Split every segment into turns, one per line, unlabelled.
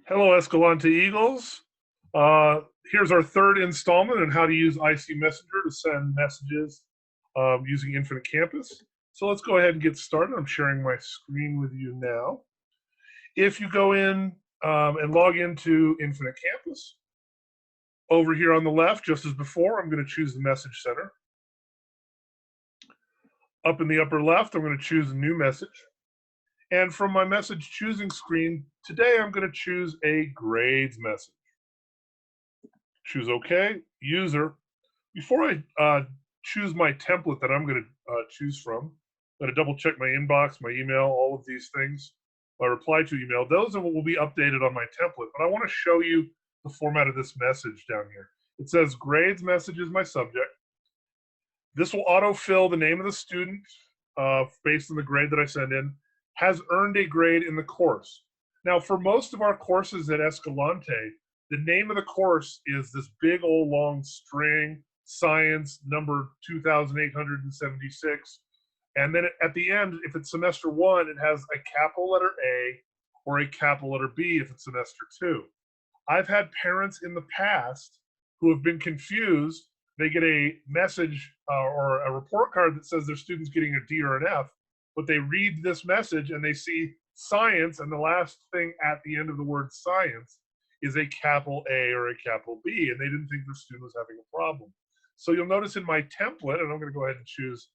Hello, Escalante Eagles. Uh, Here's our third installment on how to use IC Messenger to send messages using Infinite Campus. So let's go ahead and get started. I'm sharing my screen with you now. If you go in and log into Infinite Campus, over here on the left, just as before, I'm going to choose the Message Center. Up in the upper left, I'm going to choose a new message. And from my message choosing screen, today I'm going to choose a grades message. Choose OK, user. Before I choose my template that I'm going to choose from, I'm going to double check my inbox, my email, all of these things, my reply to email. Those are what will be updated on my template. But I want to show you the format of this message down here. It says grades message is my subject. This will autofill the name of the student based on the grade that I send in, has earned a grade in the course. Now, for most of our courses at Escalante, the name of the course is this big old long string, science number 2876. And then at the end, if it's semester one, it has a capital letter A or a capital letter B if it's semester two. I've had parents in the past who have been confused. They get a message or a report card that says their student's getting a D or an F, but they read this message and they see science, and the last thing at the end of the word science is a capital A or a capital B, and they didn't think the student was having a problem. So you'll notice in my template, and I'm going to go ahead and choose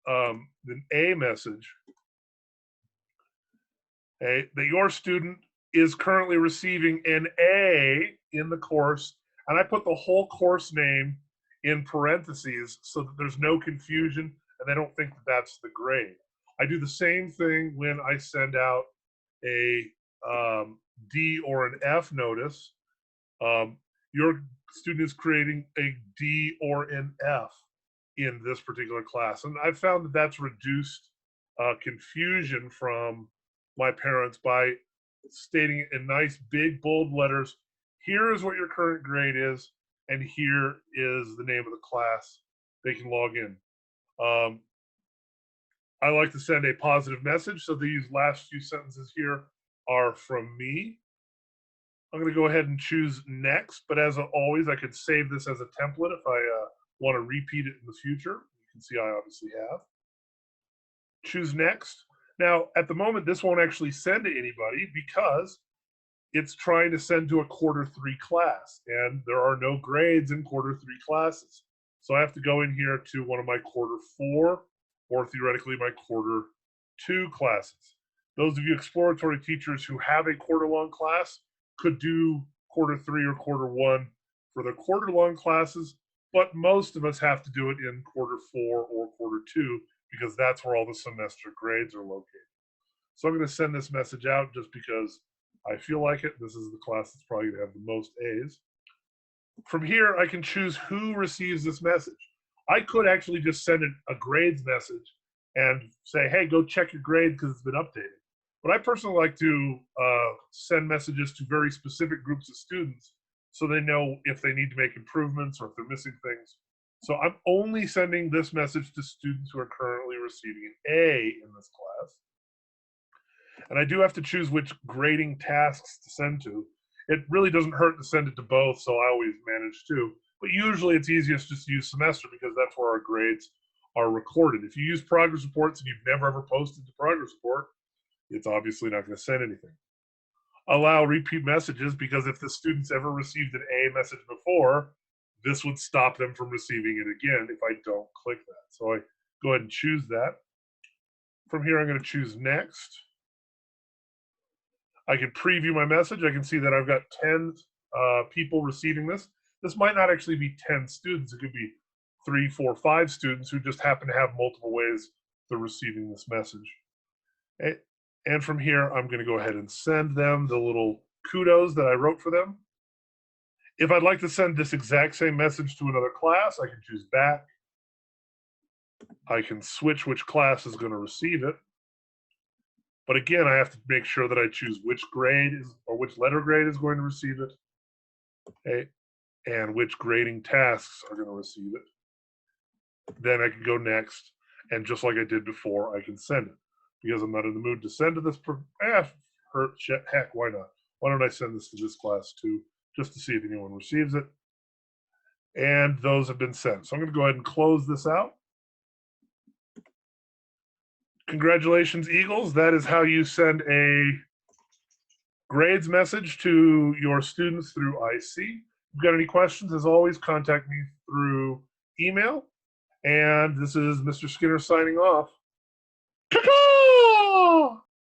an A message, that your student is currently receiving an A in the course, and I put the whole course name in parentheses so that there's no confusion and they don't think that that's the grade. I do the same thing when I send out a D or an F notice. Your student is creating a D or an F in this particular class. And I've found that that's reduced confusion from my parents by stating it in nice big bold letters. Here is what your current grade is, and here is the name of the class. They can log in. I like to send a positive message, so these last few sentences here are from me. I'm going to go ahead and choose next, but as always, I could save this as a template if I want to repeat it in the future. You can see I obviously have. Choose next. Now, at the moment, this won't actually send to anybody because it's trying to send to a quarter three class, and there are no grades in quarter three classes. So I have to go in here to one of my quarter four or theoretically my quarter two classes. Those of you exploratory teachers who have a quarter long class could do quarter three or quarter one for the quarter long classes, but most of us have to do it in quarter four or quarter two because that's where all the semester grades are located. So I'm going to send this message out just because I feel like it. This is the class that's probably going to have the most A's. From here, I can choose who receives this message. I could actually just send a grades message and say, hey, go check your grades because it's been updated. But I personally like to send messages to very specific groups of students so they know if they need to make improvements or if they're missing things. So I'm only sending this message to students who are currently receiving an A in this class. And I do have to choose which grading tasks to send to. It really doesn't hurt to send it to both, so I always manage to. But usually it's easiest just to use semester because that's where our grades are recorded. If you use progress reports and you've never ever posted the progress report, it's obviously not going to send anything. Allow repeat messages because if the student's ever received an A message before, this would stop them from receiving it again if I don't click that. So I go ahead and choose that. From here, I'm going to choose next. I can preview my message. I can see that I've got 10 people receiving this. This might not actually be 10 students. It could be 3, 4, 5 students who just happen to have multiple ways they're receiving this message. And from here, I'm going to go ahead and send them the little kudos that I wrote for them. If I'd like to send this exact same message to another class, I can choose back. I can switch which class is going to receive it. But again, I have to make sure that I choose which grade is or which letter grade is going to receive it, okay, and which grading tasks are going to receive it. Then I can go next, and just like I did before, I can send it because I'm not in the mood to send to this. Heck, why not? Why don't I send this to this class too, just to see if anyone receives it. And those have been sent. So I'm going to go ahead and close this out. Congratulations, Eagles. That is how you send a grades message to your students through IC. If you've got any questions, as always, contact me through email. And this is Mr. Skinner signing off. Caw-caw!